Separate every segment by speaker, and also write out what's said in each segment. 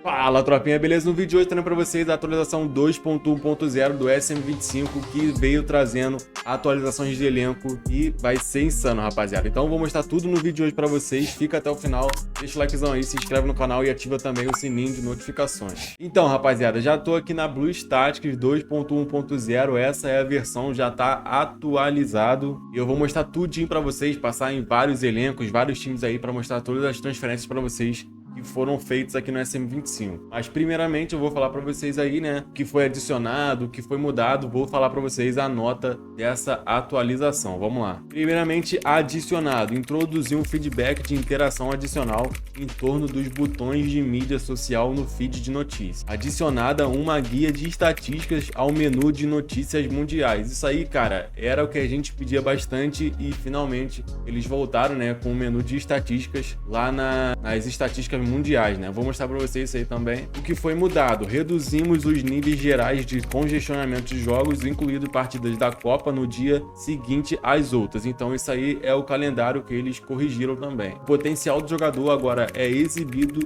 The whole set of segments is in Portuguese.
Speaker 1: Fala, tropinha, beleza? No vídeo de hoje trazendo para vocês a atualização 2.1.0 do SM25, que veio trazendo atualizações de elenco e vai ser insano, rapaziada. Então eu vou mostrar tudo no vídeo de hoje para vocês, fica até o final, deixa o likezão aí, se inscreve no canal e ativa também o sininho de notificações. Então, rapaziada, já tô aqui na BlueStatics 2.1.0, essa é a versão, já tá atualizado e eu vou mostrar tudinho para vocês, passar em vários elencos, vários times aí para mostrar todas as transferências para vocês que foram feitos aqui no SM25. Mas primeiramente eu vou falar para vocês aí, né, o que foi adicionado, o que foi mudado, vou falar para vocês a nota dessa atualização. Vamos lá. Primeiramente, adicionado, introduziu um feedback de interação adicional em torno dos botões de mídia social no feed de notícias. Adicionada uma guia de estatísticas ao menu de notícias mundiais. Isso aí, cara, era o que a gente pedia bastante e finalmente eles voltaram, né, com o menu de estatísticas lá nas estatísticas mundiais, né? Vou mostrar para vocês isso aí também. O que foi mudado? Reduzimos os níveis gerais de congestionamento de jogos, incluindo partidas da Copa no dia seguinte às outras. Então isso aí é o calendário que eles corrigiram também. O potencial do jogador agora é exibido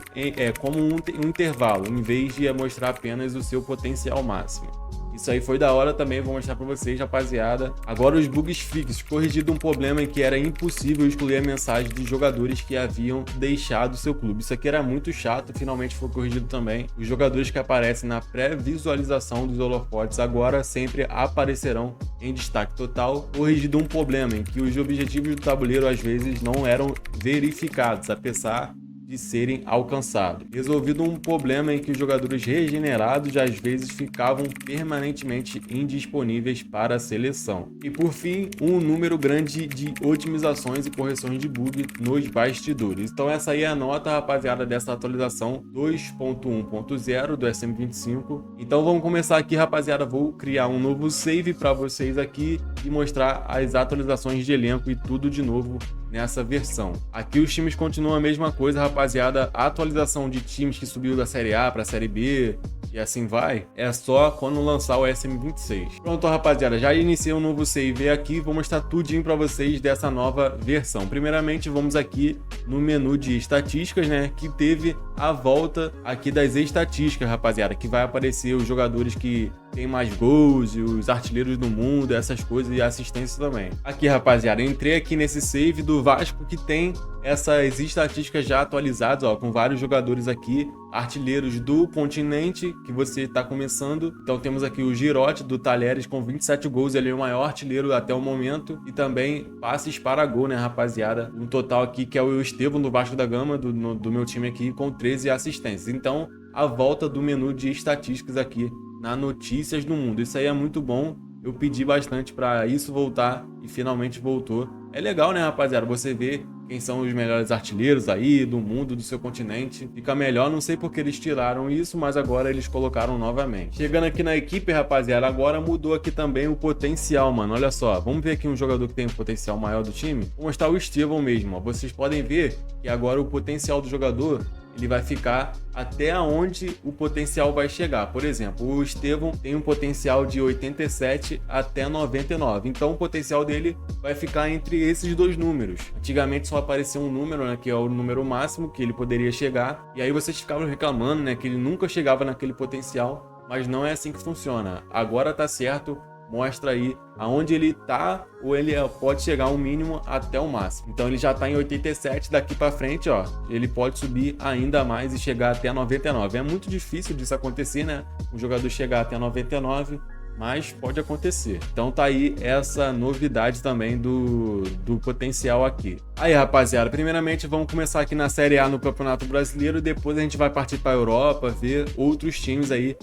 Speaker 1: como um intervalo, em vez de mostrar apenas o seu potencial máximo. Isso aí foi da hora também, vou mostrar pra vocês, rapaziada. Agora os bugs fixos, corrigido um problema em que era impossível excluir a mensagem de jogadores que haviam deixado seu clube. Isso aqui era muito chato, finalmente foi corrigido também. Os jogadores que aparecem na pré-visualização dos holofotes agora sempre aparecerão em destaque total. Corrigido um problema em que os objetivos do tabuleiro às vezes não eram verificados, apesar de serem alcançados. Resolvido um problema em que os jogadores regenerados às vezes ficavam permanentemente indisponíveis para a seleção. E por fim, um número grande de otimizações e correções de bug nos bastidores. Então essa aí é a nota, rapaziada, dessa atualização 2.1.0 do SM25. Então vamos começar aqui, rapaziada. Vou criar um novo save para vocês aqui e mostrar as atualizações de elenco e tudo de novo nessa versão. Aqui os times continuam a mesma coisa, rapaziada. A atualização de times que subiu da Série A para a Série B e assim vai, é só quando lançar o SM26. Pronto, rapaziada, já iniciei um novo save aqui, vou mostrar tudinho para vocês dessa nova versão. Primeiramente, vamos aqui no menu de estatísticas, né, que teve a volta aqui das estatísticas, rapaziada, que vai aparecer os jogadores que tem mais gols e os artilheiros do mundo, essas coisas, e assistência também. Aqui, rapaziada, entrei aqui nesse save do Vasco que tem essas estatísticas já atualizadas, ó, com vários jogadores aqui, artilheiros do continente que você está começando. Então temos aqui o Girotti do Talheres com 27 gols, ele é o maior artilheiro até o momento, e também passes para gol, né, rapaziada? Um total aqui que é o Estevão do Vasco da Gama, do meu time aqui, com 13 assistências. Então a volta do menu de estatísticas aqui na Notícias do Mundo. Isso aí é muito bom. Eu pedi bastante para isso voltar e finalmente voltou. É legal, né, rapaziada? Você vê quem são os melhores artilheiros aí do mundo, do seu continente. Fica melhor, não sei porque eles tiraram isso, mas agora eles colocaram novamente. Chegando aqui na equipe, rapaziada, agora mudou aqui também o potencial, mano. Olha só, vamos ver aqui um jogador que tem um potencial maior do time. Vou mostrar o Estevão mesmo, ó. Vocês podem ver que agora o potencial do jogador, ele vai ficar até onde o potencial vai chegar. Por exemplo, o Estevão tem um potencial de 87 até 99. Então o potencial dele vai ficar entre esses dois números. Antigamente só aparecia um número, né, que é o número máximo que ele poderia chegar. E aí vocês ficavam reclamando, né, que ele nunca chegava naquele potencial. Mas não é assim que funciona. Agora tá certo. Mostra aí aonde ele tá, ou ele pode chegar ao mínimo até o máximo. Então ele já tá em 87, daqui para frente, ó, ele pode subir ainda mais e chegar até 99. É muito difícil disso acontecer, né? O jogador chegar até 99, mas pode acontecer. Então tá aí essa novidade também do potencial aqui. Aí, rapaziada, primeiramente vamos começar aqui na Série A no Campeonato Brasileiro, depois a gente vai partir para a Europa, ver outros times aí,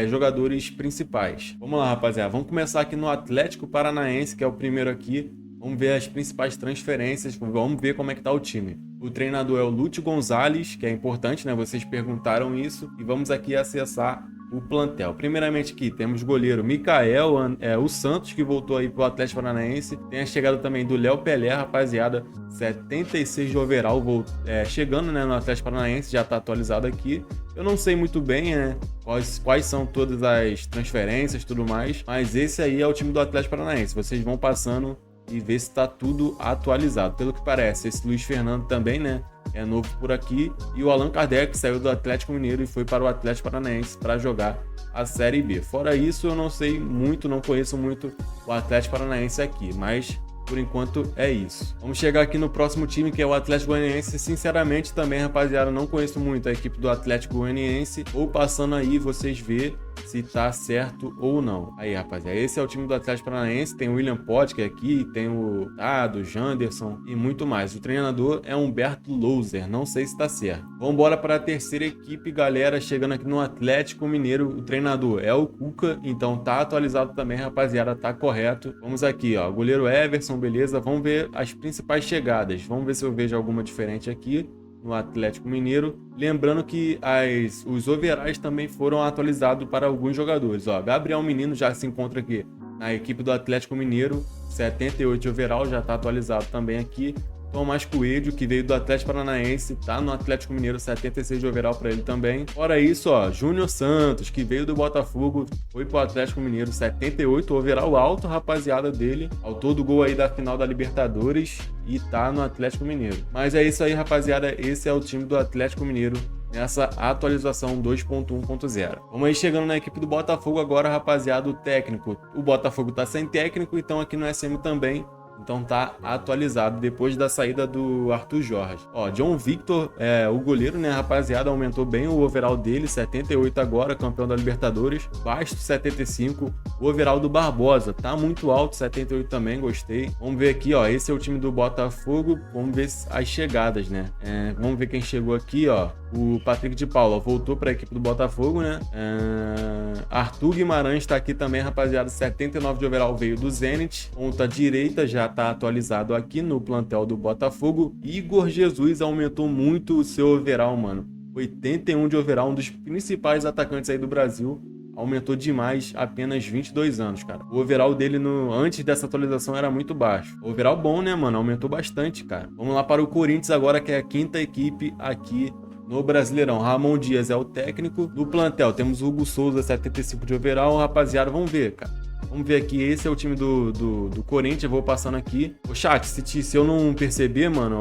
Speaker 1: jogadores principais. Vamos lá, rapaziada, vamos começar aqui no Atlético Paranaense, que é o primeiro aqui. Vamos ver as principais transferências, vamos ver como é que tá o time. O treinador é o Lúcio Gonzalez, que é importante, né? Vocês perguntaram isso, e vamos aqui acessar o plantel. Primeiramente aqui temos o goleiro Mikael, o Santos, que voltou aí pro Atlético Paranaense. Tem a chegada também do Léo Pelé, rapaziada, 76 de overall, chegando, né, no Atlético Paranaense, já tá atualizado aqui. Eu não sei muito bem, né, quais são todas as transferências e tudo mais, mas esse aí é o time do Atlético Paranaense. Vocês vão passando e ver se tá tudo atualizado. Pelo que parece, esse Luiz Fernando também, né, é novo por aqui, e o Allan Kardec saiu do Atlético Mineiro e foi para o Atlético Paranaense para jogar a Série B. Fora isso, eu não sei muito, não conheço muito o Atlético Paranaense aqui, mas por enquanto é isso. Vamos chegar aqui no próximo time, que é o Atlético Goianiense. Sinceramente também, rapaziada, não conheço muito a equipe do Atlético Goianiense. Ou passando aí, vocês vê se tá certo ou não. Aí, rapaziada, esse é o time do Atlético Paranaense. Tem o William Potker aqui, tem o Tado, Janderson e muito mais. O treinador é Humberto Louser, não sei se tá certo. Vamos embora para a terceira equipe, galera, chegando aqui no Atlético Mineiro. O treinador é o Cuca, então tá atualizado também, rapaziada, tá correto. Vamos aqui, ó, goleiro Everson, beleza. Vamos ver as principais chegadas. Vamos ver se eu vejo alguma diferente aqui no Atlético Mineiro. Lembrando que os overalls também foram atualizados para alguns jogadores. Ó, Gabriel Menino já se encontra aqui na equipe do Atlético Mineiro, 78 de overall, já está atualizado também aqui. Tomás Coelho, que veio do Atlético Paranaense, tá no Atlético Mineiro, 76 de overall para ele também. Fora isso, ó, Júnior Santos, que veio do Botafogo, foi pro Atlético Mineiro, 78 overall alto, rapaziada dele. Autor do gol aí da final da Libertadores e tá no Atlético Mineiro. Mas é isso aí, rapaziada, esse é o time do Atlético Mineiro nessa atualização 2.1.0. Vamos aí chegando na equipe do Botafogo agora, rapaziada, o técnico. O Botafogo tá sem técnico, então aqui no SM também. Então tá atualizado depois da saída do Arthur Jorge. Ó, John Victor, o goleiro, né, rapaziada, aumentou bem o overall dele, 78 agora, campeão da Libertadores. Basto, 75. O overall do Barbosa tá muito alto, 78 também, gostei. Vamos ver aqui, ó, esse é o time do Botafogo. Vamos ver as chegadas, né? Vamos ver quem chegou aqui, ó. O Patrick de Paula voltou para a equipe do Botafogo, né? Arthur Guimarães tá aqui também, rapaziada, 79 de overall, veio do Zenit. Ponta direita já tá atualizado aqui no plantel do Botafogo. Igor Jesus aumentou muito o seu overall, mano. 81 de overall, um dos principais atacantes aí do Brasil. Aumentou demais, apenas 22 anos, cara. O overall dele antes dessa atualização era muito baixo. Overall bom, né, mano? Aumentou bastante, cara. Vamos lá para o Corinthians agora, que é a quinta equipe aqui no Brasileirão. Ramon Dias é o técnico. No plantel temos o Hugo Souza, 75 de overall. Rapaziada, vamos ver, cara. Vamos ver aqui, esse é o time do Corinthians, eu vou passando aqui. Ô chat, se eu não perceber, mano,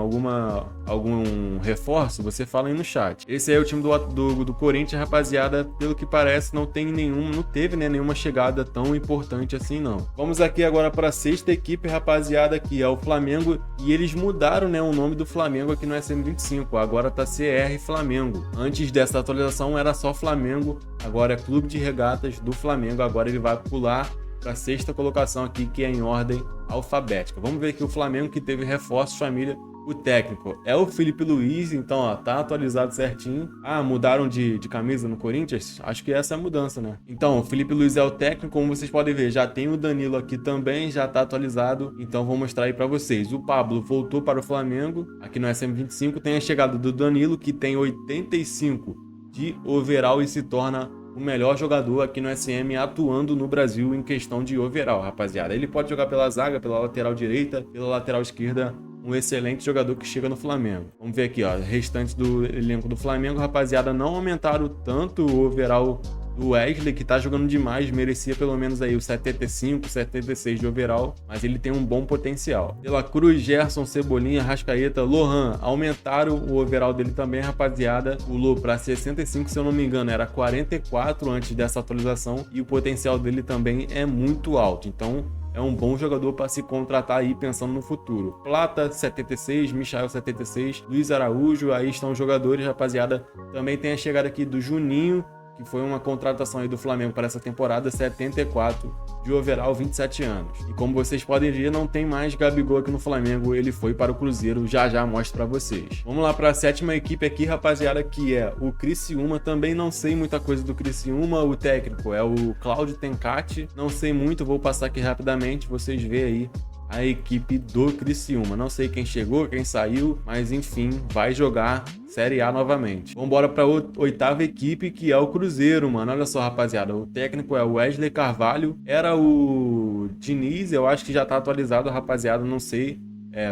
Speaker 1: algum reforço, você fala aí no chat. Esse aí é o time do Corinthians, rapaziada, pelo que parece não teve, né, nenhuma chegada tão importante assim, não. Vamos aqui agora para a sexta equipe, rapaziada, que é o Flamengo, e eles mudaram, né, o nome do Flamengo aqui no SM25, agora tá CR Flamengo. Antes dessa atualização era só Flamengo, agora é Clube de Regatas do Flamengo, agora ele vai pular para a sexta colocação aqui, que é em ordem alfabética. Vamos ver aqui o Flamengo, que teve reforços, família. O técnico é o Felipe Luiz, então ó, tá atualizado certinho. Ah, mudaram de camisa no Corinthians? Acho que essa é a mudança, né? Então, o Felipe Luiz é o técnico, como vocês podem ver, já tem o Danilo aqui também, já tá atualizado, então vou mostrar aí para vocês. O Pablo voltou para o Flamengo, aqui no SM25 tem a chegada do Danilo, que tem 85 de overall e se torna o melhor jogador aqui no SM atuando no Brasil em questão de overall, rapaziada. Ele pode jogar pela zaga, pela lateral direita, pela lateral esquerda, um excelente jogador que chega no Flamengo. Vamos ver aqui, ó, restantes do elenco do Flamengo, rapaziada, não aumentaram tanto o overall do Wesley, que tá jogando demais, merecia pelo menos aí o 75, 76 de overall, mas ele tem um bom potencial. De La Cruz, Gerson, Cebolinha, Rascaeta, Lohan, aumentaram o overall dele também, rapaziada. Pulou para 65, se eu não me engano, era 44 antes dessa atualização, e o potencial dele também é muito alto, então é um bom jogador para se contratar aí pensando no futuro. Plata, 76, Michael, 76, Luiz Araújo, aí estão os jogadores, rapaziada. Também tem a chegada aqui do Juninho, que foi uma contratação aí do Flamengo para essa temporada, 74 de overall, 27 anos. E como vocês podem ver, não tem mais Gabigol aqui no Flamengo, ele foi para o Cruzeiro, já mostro para vocês. Vamos lá para a sétima equipe aqui, rapaziada, que é o Criciúma. Também não sei muita coisa do Criciúma, o técnico é o Cláudio Tencati, não sei muito, vou passar aqui rapidamente, vocês veem aí a equipe do Criciúma. Não sei quem chegou, quem saiu, mas enfim, vai jogar Série A novamente. Vamos embora para a oitava equipe, que é o Cruzeiro, mano. Olha só, rapaziada, o técnico é o Wesley Carvalho, era o Diniz, eu acho que já tá atualizado, rapaziada, não sei.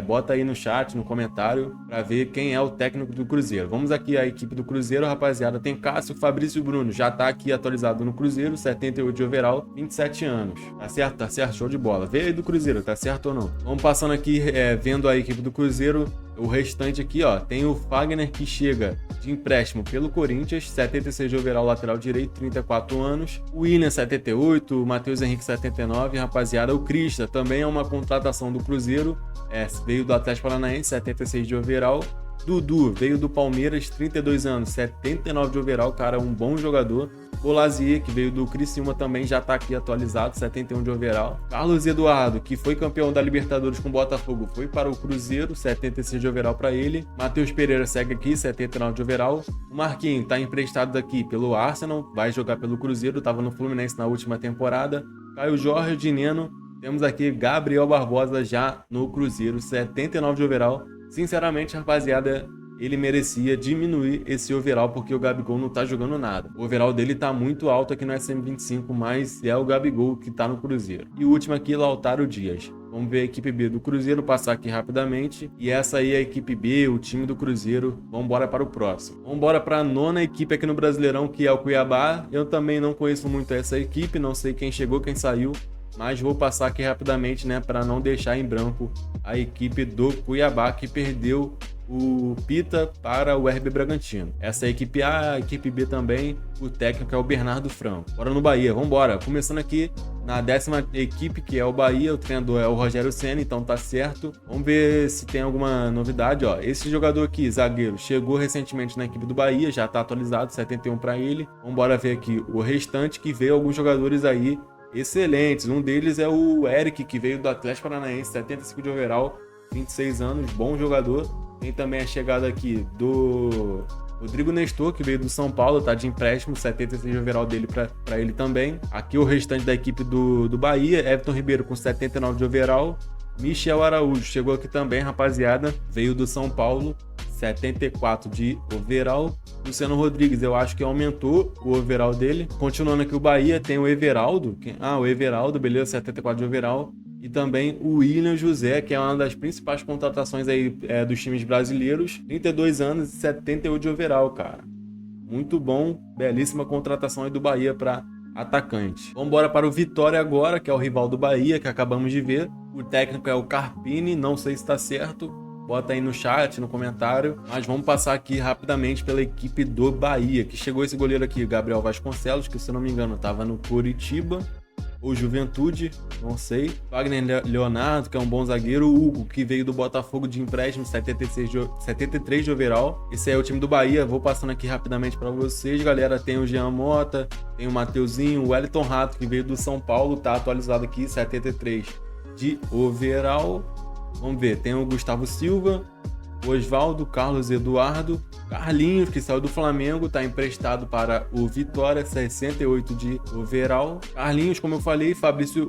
Speaker 1: Bota aí no chat, no comentário, para ver quem é o técnico do Cruzeiro. Vamos aqui a equipe do Cruzeiro, rapaziada. Tem Cássio, Fabrício e Bruno. Já tá aqui atualizado no Cruzeiro, 78 de overall, 27 anos. Tá certo, show de bola. Veio aí do Cruzeiro, tá certo ou não? Vamos passando aqui, vendo a equipe do Cruzeiro. O restante aqui, ó, tem o Fagner que chega de empréstimo pelo Corinthians, 76 de overall, lateral direito, 34 anos. O William, 78, o Matheus Henrique, 79, rapaziada. O Crista também é uma contratação do Cruzeiro, veio do Atlético Paranaense, 76 de overall. Dudu veio do Palmeiras, 32 anos, 79 de overall, cara, um bom jogador. Bolazier, que veio do Criciúma, também já tá aqui atualizado, 71 de overall. Carlos Eduardo, que foi campeão da Libertadores com o Botafogo, foi para o Cruzeiro, 76 de overall para ele. Matheus Pereira segue aqui, 79 de overall. O Marquinhos tá emprestado aqui pelo Arsenal, vai jogar pelo Cruzeiro, tava no Fluminense na última temporada. Caio Jorge de Neno. Temos aqui Gabriel Barbosa já no Cruzeiro, 79 de overall. Sinceramente, rapaziada, ele merecia diminuir esse overall porque o Gabigol não tá jogando nada. O overall dele tá muito alto aqui no SM25, mas é o Gabigol que tá no Cruzeiro. E o último aqui, Lautaro Dias. Vamos ver a equipe B do Cruzeiro, passar aqui rapidamente. E essa aí é a equipe B, o time do Cruzeiro. Vamos embora para o próximo. Vamos embora para a nona equipe aqui no Brasileirão, que é o Cuiabá. Eu também não conheço muito essa equipe, não sei quem chegou, quem saiu. Mas vou passar aqui rapidamente, né, para não deixar em branco a equipe do Cuiabá, que perdeu o Pita para o RB Bragantino. Essa é a equipe A, a equipe B também, o técnico é o Bernardo Franco. Bora no Bahia, vamos embora. Começando aqui na 10ª equipe, que é o Bahia, o treinador é o Rogério Ceni, então tá certo. Vamos ver se tem alguma novidade, ó. Esse jogador aqui, zagueiro, chegou recentemente na equipe do Bahia, já tá atualizado, 71 para ele. Vamos embora ver aqui o restante, que veio alguns jogadores aí excelentes. Um deles é o Eric, que veio do Atlético Paranaense, 75 de overall, 26 anos, bom jogador. Tem também a chegada aqui do Rodrigo Nestor, que veio do São Paulo, tá de empréstimo, 76 de overall dele para ele também. Aqui o restante da equipe do Bahia, Everton Ribeiro com 79 de overall. Michel Araújo chegou aqui também, rapaziada, veio do São Paulo, 74 de overall. Luciano Rodrigues, eu acho que aumentou o overall dele. Continuando aqui o Bahia, tem o Everaldo. O Everaldo, beleza, 74 de overall. E também o William José, que é uma das principais contratações aí dos times brasileiros. 32 anos e 78 de overall, cara. Muito bom, belíssima contratação aí do Bahia para atacante. Vamos embora para o Vitória agora, que é o rival do Bahia, que acabamos de ver. O técnico é o Carpini, não sei se está certo. Bota aí no chat, no comentário. Mas vamos passar aqui rapidamente pela equipe do Bahia, que chegou esse goleiro aqui, Gabriel Vasconcelos, que se não me engano estava no Coritiba ou Juventude, não sei. Wagner Leonardo, que é um bom zagueiro. O Hugo, que veio do Botafogo de empréstimo, 73 de overall. Esse é o time do Bahia. Vou passando aqui rapidamente para vocês, galera. Tem o Jean Mota, tem o Mateuzinho, o Wellington Rato, que veio do São Paulo, tá atualizado aqui, 73 de overall. Vamos ver, tem o Gustavo Silva, o Osvaldo, Carlos Eduardo, Carlinhos, que saiu do Flamengo, está emprestado para o Vitória, 68 de overall. Carlinhos, como eu falei,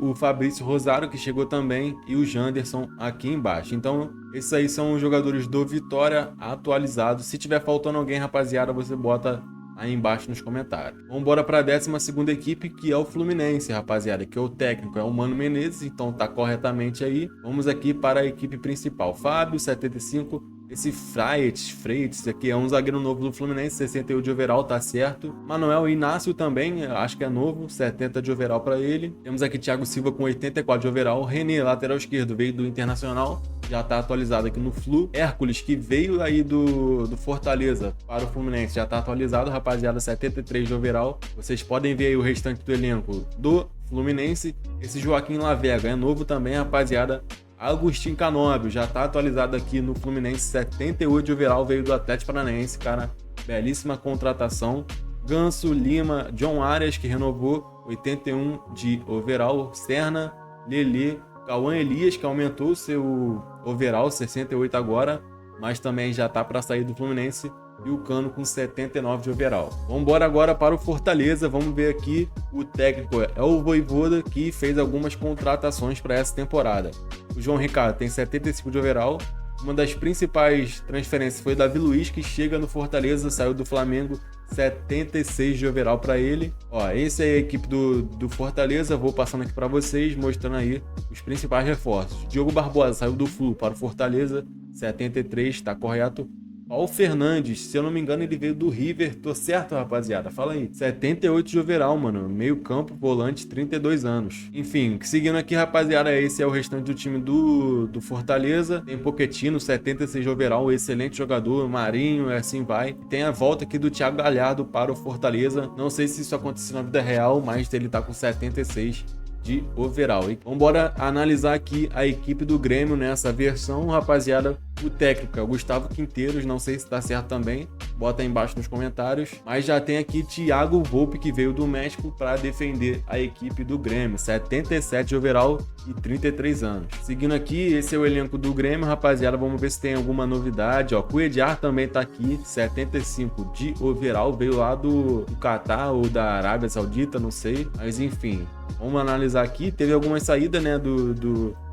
Speaker 1: o Fabrício Rosário, que chegou também, e o Janderson aqui embaixo. Então, esses aí são os jogadores do Vitória atualizados. Se tiver faltando alguém, rapaziada, você bota aí embaixo nos comentários. Vamos embora para a 12ª equipe, que é o Fluminense, rapaziada, que é o técnico, é o Mano Menezes, então tá corretamente aí. Vamos aqui para a equipe principal. Fábio, 75. Esse Freitas aqui é um zagueiro novo do Fluminense, 61 de overall, tá certo. Manuel Inácio também, acho que é novo, 70 de overall para ele. Temos aqui Thiago Silva com 84 de overall. René, lateral esquerdo, veio do Internacional, já tá atualizado aqui no Flu. Hércules, que veio aí do Fortaleza para o Fluminense, já tá atualizado, rapaziada, 73 de overall. Vocês podem ver aí o restante do elenco do Fluminense. Esse Joaquim Lavega é novo também, rapaziada. Agostinho Canóbio já tá atualizado aqui no Fluminense, 78 de overall, veio do Atlético Paranaense, cara, belíssima contratação. Ganso, Lima, John Arias, que renovou, 81 de overall. Serna, Lelê, Cauã Elias, que aumentou o seu overall, 68 agora, mas também já tá para sair do Fluminense. E o Cano com 79 de overall. Vamos embora agora para o Fortaleza. Vamos ver aqui, o técnico é o Vojvoda, que fez algumas contratações para essa temporada. O João Ricardo tem 75 de overall. Uma das principais transferências foi o Davi Luiz, que chega no Fortaleza, saiu do Flamengo, 76 de overall para ele. Ó, essa é a equipe do Fortaleza. Vou passando aqui para vocês, mostrando aí os principais reforços. Diogo Barbosa saiu do Flu para o Fortaleza, 73, tá correto. Paulo Fernandes, se eu não me engano, ele veio do River. Tô certo, rapaziada? Fala aí. 78 de overall, mano. Meio campo, volante, 32 anos. Enfim, seguindo aqui, rapaziada, esse é o restante do time do Fortaleza. Tem Pochettino, 76 de overall, excelente jogador. Marinho, assim vai. Tem a volta aqui do Thiago Galhardo para o Fortaleza. Não sei se isso aconteceu na vida real, mas ele tá com 76 de overall. E vambora analisar aqui a equipe do Grêmio nessa versão, rapaziada. O técnico é o Gustavo Quinteiros, não sei se tá certo também, bota aí embaixo nos comentários. Mas já tem aqui Thiago Volpe, que veio do México para defender a equipe do Grêmio, 77 de overall e 33 anos. Seguindo aqui, esse é o elenco do Grêmio, rapaziada, vamos ver se tem alguma novidade. Ó, Cuéllar também tá aqui, 75 de overall, veio lá do Catar ou da Arábia Saudita, não sei, mas enfim. Vamos analisar aqui, teve algumas saídas, né,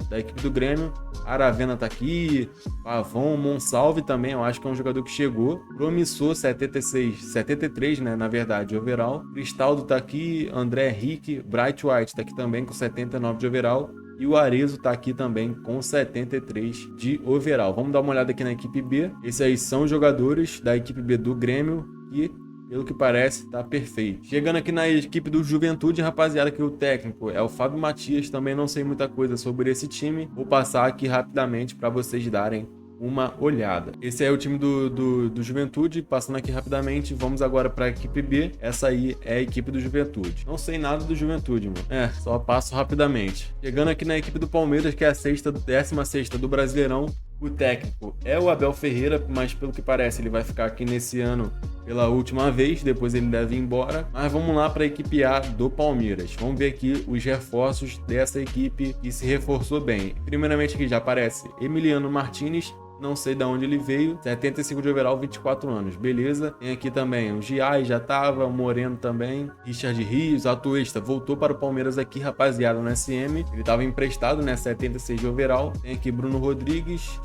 Speaker 1: da equipe do Grêmio. Aravena tá aqui, Pavon, Monsalve também, eu acho que é um jogador que chegou. Promissor, 73, né, na verdade, overall. Cristaldo tá aqui, André Henrique, Bright White tá aqui também com 79 de overall. E o Arezzo tá aqui também com 73 de overall. Vamos dar uma olhada aqui na equipe B. Esses aí são os jogadores da equipe B do Grêmio e, pelo que parece, tá perfeito. Chegando aqui na equipe do Juventude, rapaziada, que o técnico é o Fábio Matias. Também não sei muita coisa sobre esse time. Vou passar aqui rapidamente para vocês darem uma olhada. Esse é o time do Juventude. Passando aqui rapidamente, vamos agora para a equipe B. Essa aí é a equipe do Juventude. Não sei nada do Juventude, mano. Só passo rapidamente. Chegando aqui na equipe do Palmeiras, que é a 16ª do Brasileirão. O técnico é o Abel Ferreira, mas pelo que parece ele vai ficar aqui nesse ano pela última vez, depois ele deve ir embora. Mas vamos lá para a equipe A do Palmeiras. Vamos ver aqui os reforços dessa equipe que se reforçou bem. Primeiramente aqui já aparece Emiliano Martinez, não sei de onde ele veio, 75 de overall, 24 anos, beleza. Tem aqui também o Giai, já tava, o Moreno também, Richard Rios, Atuesta, voltou para o Palmeiras aqui, rapaziada, no SM. Ele tava emprestado, né, 76 de overall. Tem aqui Bruno Rodrigues,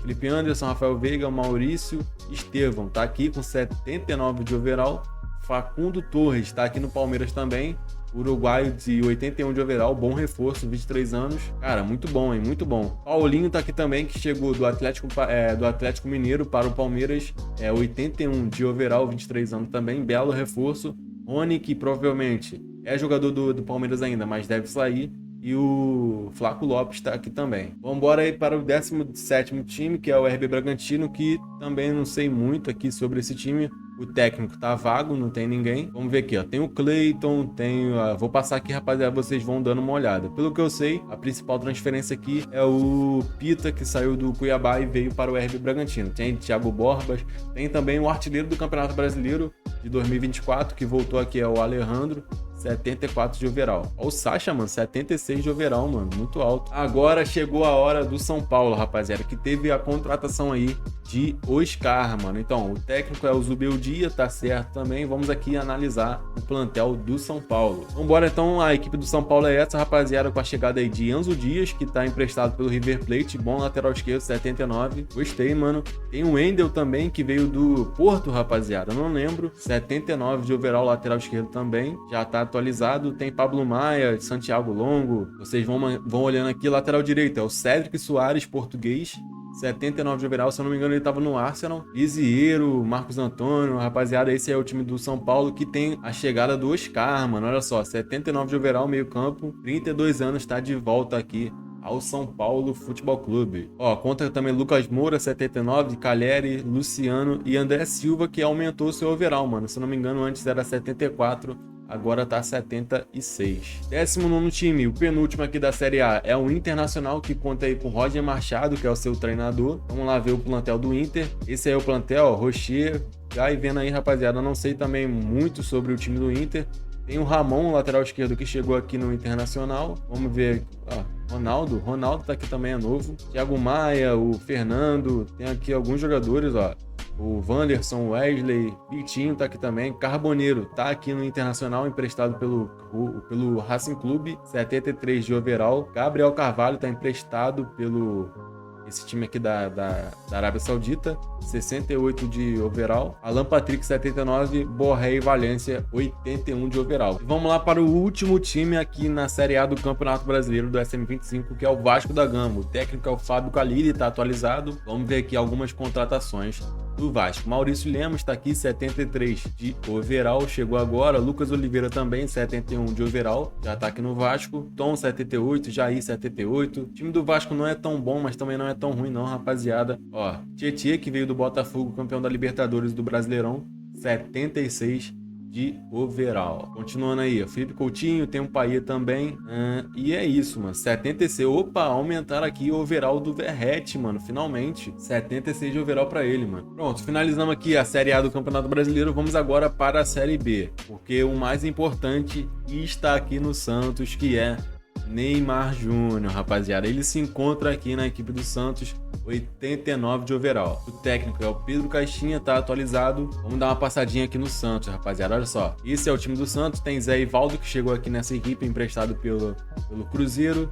Speaker 1: Felipe Anderson, Rafael Veiga, Maurício, Estevão, tá aqui com 79 de overall. Facundo Torres tá aqui no Palmeiras também, uruguaio de 81 de overall, bom reforço, 23 anos. Cara, muito bom, hein? Muito bom. Paulinho tá aqui também, que chegou do Atlético Mineiro para o Palmeiras, 81 de overall, 23 anos também, belo reforço. Rony, que provavelmente é jogador do Palmeiras ainda, mas deve sair. E o Flaco Lopes tá aqui também. Vamos embora aí para o 17º time, que é o RB Bragantino, que também não sei muito aqui sobre esse time. O técnico tá vago, não tem ninguém. Vamos ver aqui, ó. Tem o Cleiton, vou passar aqui, rapaziada, vocês vão dando uma olhada. Pelo que eu sei, a principal transferência aqui é o Pita, que saiu do Cuiabá e veio para o RB Bragantino. Tem Thiago Borbas, tem também o artilheiro do Campeonato Brasileiro de 2024, que voltou aqui, é o Alejandro, 74 de overall. Ó, o Sacha, mano, 76 de overall, mano, muito alto. Agora chegou a hora do São Paulo, rapaziada, que teve a contratação aí de Oscar, mano. Então, o técnico é o Zubeldia, tá certo também. Vamos aqui analisar o plantel do São Paulo. Vambora, então, a equipe do São Paulo é essa, rapaziada, com a chegada aí de Enzo Dias, que tá emprestado pelo River Plate, bom lateral esquerdo, 79. Gostei, mano. Tem o Wendel também, que veio do Porto, rapaziada, não lembro. 79 de overall, lateral esquerdo também. Já tá atualizado. Tem Pablo Maia, Santiago Longo. Vocês vão olhando aqui, lateral direito é o Cédric Soares, português, 79 de overall, se eu não me engano ele tava no Arsenal. Lisieiro, Marcos Antônio, rapaziada, esse é o time do São Paulo, que tem a chegada do Oscar, mano, olha só, 79 de overall, meio campo, 32 anos, tá de volta aqui ao São Paulo Futebol Clube. Ó, conta também Lucas Moura, 79, Caleri, Luciano e André Silva, que aumentou seu overall, mano, se eu não me engano antes era 74, agora tá 76. 19º time, o penúltimo aqui da Série A, é o Internacional, que conta aí com Roger Machado, que é o seu treinador. Vamos lá ver o plantel do Inter. Esse aí é o plantel, ó, Rocher. Já vendo aí, rapaziada, eu não sei também muito sobre o time do Inter. Tem o Ramon, lateral esquerdo, que chegou aqui no Internacional. Vamos ver, ó, Ronaldo tá aqui também, é novo. Thiago Maia, o Fernando, tem aqui alguns jogadores, ó. O Wanderson, Wesley, Vitinho tá aqui também. Carboneiro tá aqui no Internacional, emprestado pelo Racing Clube, 73 de overall. Gabriel Carvalho tá emprestado pelo esse time aqui da Arábia Saudita, 68 de overall. Alan Patrick, 79, Borré e Valência, 81 de overall. E vamos lá para o último time aqui na Série A do Campeonato Brasileiro do SM25, que é o Vasco da Gama. O técnico é o Fábio Calili, tá atualizado. Vamos ver aqui algumas contratações do Vasco. Maurício Lemos está aqui, 73 de overall, chegou agora. Lucas Oliveira também, 71 de overall, já tá aqui no Vasco. Tom, 78, Jair, 78. O time do Vasco não é tão bom, mas também não é tão ruim não, rapaziada. Ó, Tietê, que veio do Botafogo, campeão da Libertadores do Brasileirão, 76 de overall. Continuando aí, ó, Felipe Coutinho, tem um Paia também. E é isso, mano. 76. Opa, aumentaram aqui o overall do Verratti, mano. Finalmente. 76 de overall pra ele, mano. Pronto, finalizamos aqui a Série A do Campeonato Brasileiro. Vamos agora para a Série B. Porque o mais importante está aqui no Santos, que é Neymar Júnior, rapaziada. Ele se encontra aqui na equipe do Santos, 89 de overall. O técnico é o Pedro Caixinha, tá atualizado. Vamos dar uma passadinha aqui no Santos, rapaziada. Olha só, esse é o time do Santos. Tem Zé Ivaldo, que chegou aqui nessa equipe, emprestado pelo Cruzeiro.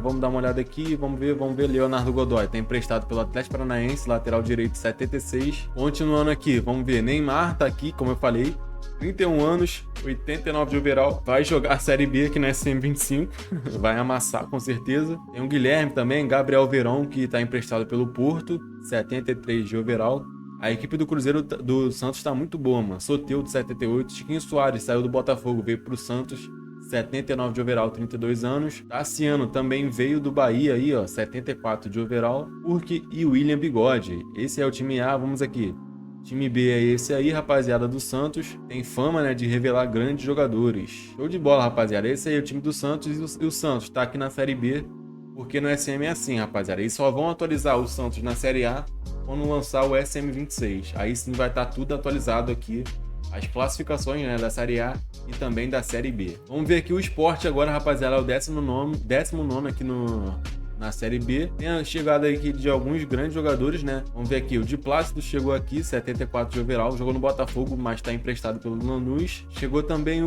Speaker 1: Vamos dar uma olhada aqui, vamos ver. Leonardo Godoy, tá emprestado pelo Atlético Paranaense, lateral direito, 76. Continuando aqui, vamos ver. Neymar tá aqui, como eu falei, 31 anos, 89 de overall, vai jogar a Série B aqui na SM25, vai amassar com certeza. Tem o Guilherme também, Gabriel Verón, que está emprestado pelo Porto, 73 de overall. A equipe do Cruzeiro do Santos está muito boa, mano. Soteldo, 78, Chiquinho Soares saiu do Botafogo, veio pro Santos, 79 de overall, 32 anos. Tassiano também veio do Bahia aí, ó, 74 de overall. Urque e William Bigode. Esse é o time A, vamos aqui. Time B é esse aí, rapaziada, do Santos. Tem fama, né, de revelar grandes jogadores. Show de bola, rapaziada. Esse aí é o time do Santos e o Santos tá aqui na Série B, porque no SM é assim, rapaziada. Eles só vão atualizar o Santos na Série A quando lançar o SM26. Aí sim vai estar tudo atualizado aqui. As classificações, né, da Série A e também da Série B. Vamos ver aqui o Sport agora, rapaziada. É o 19º aqui na Série B. Tem a chegada aqui de alguns grandes jogadores, né? Vamos ver aqui, o Di Plácido chegou aqui, 74 de overall, jogou no Botafogo, mas está emprestado pelo Lanús. Chegou também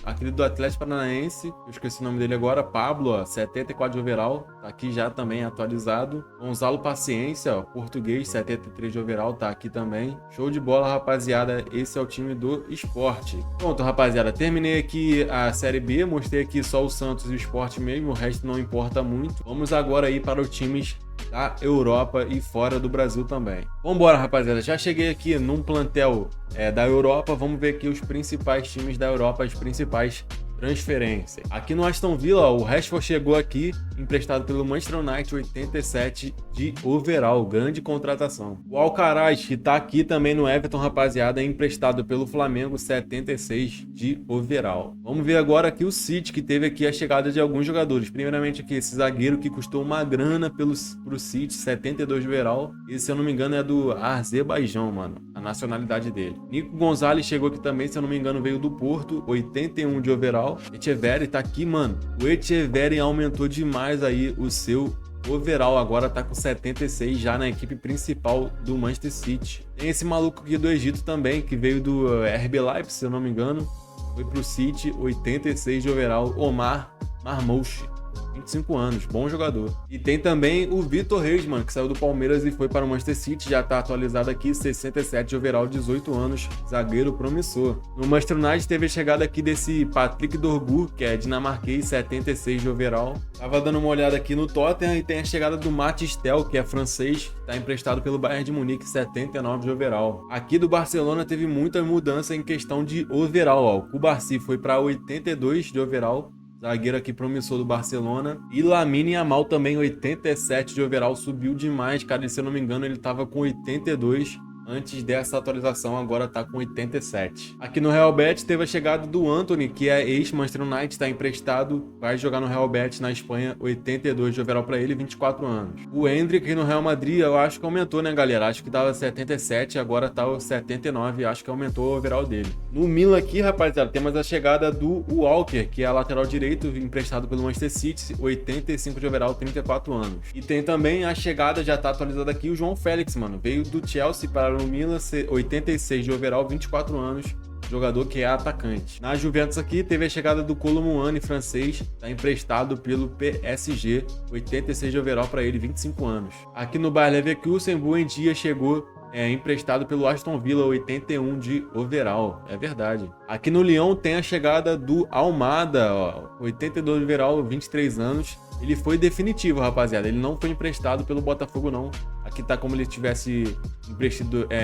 Speaker 1: aquele do Atlético Paranaense, eu esqueci o nome dele agora, Pablo, ó, 74 de overall, tá aqui já também atualizado. Gonzalo Paciência, ó, português, 73 de overall, tá aqui também. Show de bola, rapaziada, esse é o time do Sport. Pronto, rapaziada, terminei aqui a Série B, mostrei aqui só o Santos e o Sport mesmo, o resto não importa muito. Vamos agora aí para os times da Europa e fora do Brasil também. Vambora, rapaziada. Já cheguei aqui num plantel da Europa. Vamos ver aqui os principais times da Europa, as principais transferências. Aqui no Aston Villa, ó, o Rashford chegou aqui, emprestado pelo Manchester United, 87 de overall, grande contratação. O Alcaraz, que tá aqui também no Everton, rapaziada, é emprestado pelo Flamengo, 76 de overall. Vamos ver agora aqui o City, que teve aqui a chegada de alguns jogadores. Primeiramente aqui, esse zagueiro que custou uma grana pro City, 72 de overall. Esse, se eu não me engano, é do Azerbaijão, mano, a nacionalidade dele. Nico Gonzalez chegou aqui também, se eu não me engano, veio do Porto, 81 de overall. Etcheverry tá aqui, mano. O Etcheverry aumentou demais aí o seu overall, agora tá com 76 já na equipe principal do Manchester City. Tem esse maluco aqui do Egito também, que veio do RB Leipzig, se eu não me engano. Foi pro City, 86 de overall, Omar Marmouche. 25 anos, bom jogador. E tem também o Vitor Reis, mano, que saiu do Palmeiras e foi para o Manchester City, já tá atualizado aqui, 67 de overall, 18 anos, zagueiro promissor. No Manchester United teve a chegada aqui desse Patrick Dorgu, que é dinamarquês, 76 de overall. Tava dando uma olhada aqui no Tottenham e tem a chegada do Mathys Tel, que é francês, tá emprestado pelo Bayern de Munique, 79 de overall. Aqui do Barcelona teve muita mudança em questão de overall, ó. O Cubarsí foi para 82 de overall, zagueiro aqui promissor do Barcelona. E Lamine Yamal também, 87 de overall, subiu demais, cara. E se eu não me engano, ele tava com 82 antes dessa atualização, agora tá com 87. Aqui no Real Betis teve a chegada do Antony, que é ex-Manchester United, tá emprestado, vai jogar no Real Betis na Espanha, 82 de overall pra ele, 24 anos. O Endrick aqui no Real Madrid, eu acho que aumentou, né, galera? Acho que tava 77, agora tá o 79, acho que aumentou o overall dele. No Milan aqui, rapaziada, temos a chegada do Walker, que é lateral direito, emprestado pelo Manchester City, 85 de overall, 34 anos. E tem também a chegada, já tá atualizada aqui, o João Félix, mano, veio do Chelsea para o Milan, 86 de overall, 24 anos, jogador que é atacante. Na Juventus aqui teve a chegada do Kolo Muani, francês, tá emprestado pelo PSG, 86 de overall para ele, 25 anos. Aqui no Bayer Leverkusen, Buendia chegou emprestado pelo Aston Villa, 81 de overall, é verdade. Aqui no Lyon tem a chegada do Almada, ó, 82 de overall, 23 anos. Ele foi definitivo, rapaziada, ele não foi emprestado pelo Botafogo não. Aqui tá como ele tivesse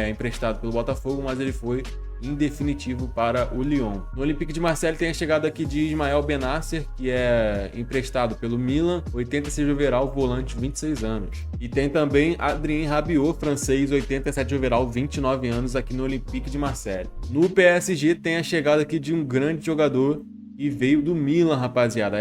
Speaker 1: emprestado pelo Botafogo, mas ele foi em definitivo para o Lyon. No Olympique de Marseille tem a chegada aqui de Ismael Benasser, que é emprestado pelo Milan, 86 de overall, volante, 26 anos. E tem também Adrien Rabiot, francês, 87 de overall, 29 anos, aqui no Olympique de Marseille. No PSG tem a chegada aqui de um grande jogador e veio do Milan, rapaziada.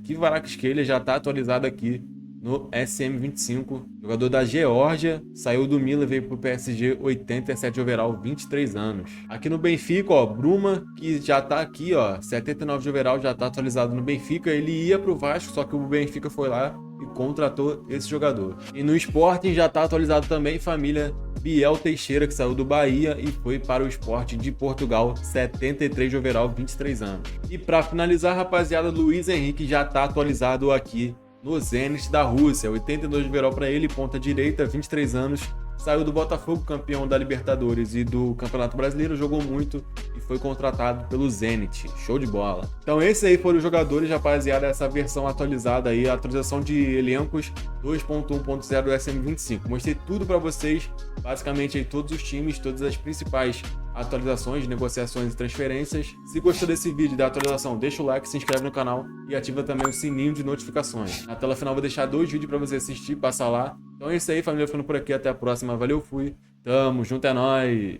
Speaker 1: Que Kvaratskhelia já tá atualizado aqui no SM25, jogador da Geórgia, saiu do Milan, veio pro PSG, 87 overall, 23 anos. Aqui no Benfica, ó, Bruma, que já tá aqui, ó, 79 de overall, já tá atualizado no Benfica. Ele ia pro Vasco, só que o Benfica foi lá e contratou esse jogador. E no Sporting já tá atualizado também, família Biel Teixeira, que saiu do Bahia e foi para o Sporting de Portugal, 73 de overall, 23 anos. E para finalizar, rapaziada, Luiz Henrique já tá atualizado aqui no Zenit da Rússia, 82 de overall para ele, ponta direita, 23 anos, saiu do Botafogo, campeão da Libertadores e do Campeonato Brasileiro, jogou muito e foi contratado pelo Zenit, show de bola. Então esses aí foram os jogadores, rapaziada, essa versão atualizada aí, a atualização de elencos 2.1.0 do SM25. Mostrei tudo para vocês, basicamente aí todos os times, todas as principais atualizações, negociações e transferências. Se gostou desse vídeo da atualização, deixa o like, se inscreve no canal e ativa também o sininho de notificações. Na tela final vou deixar 2 vídeos para você assistir, passa lá. Então é isso aí, família, ficando por aqui, até a próxima, valeu, fui, tamo junto, é nóis!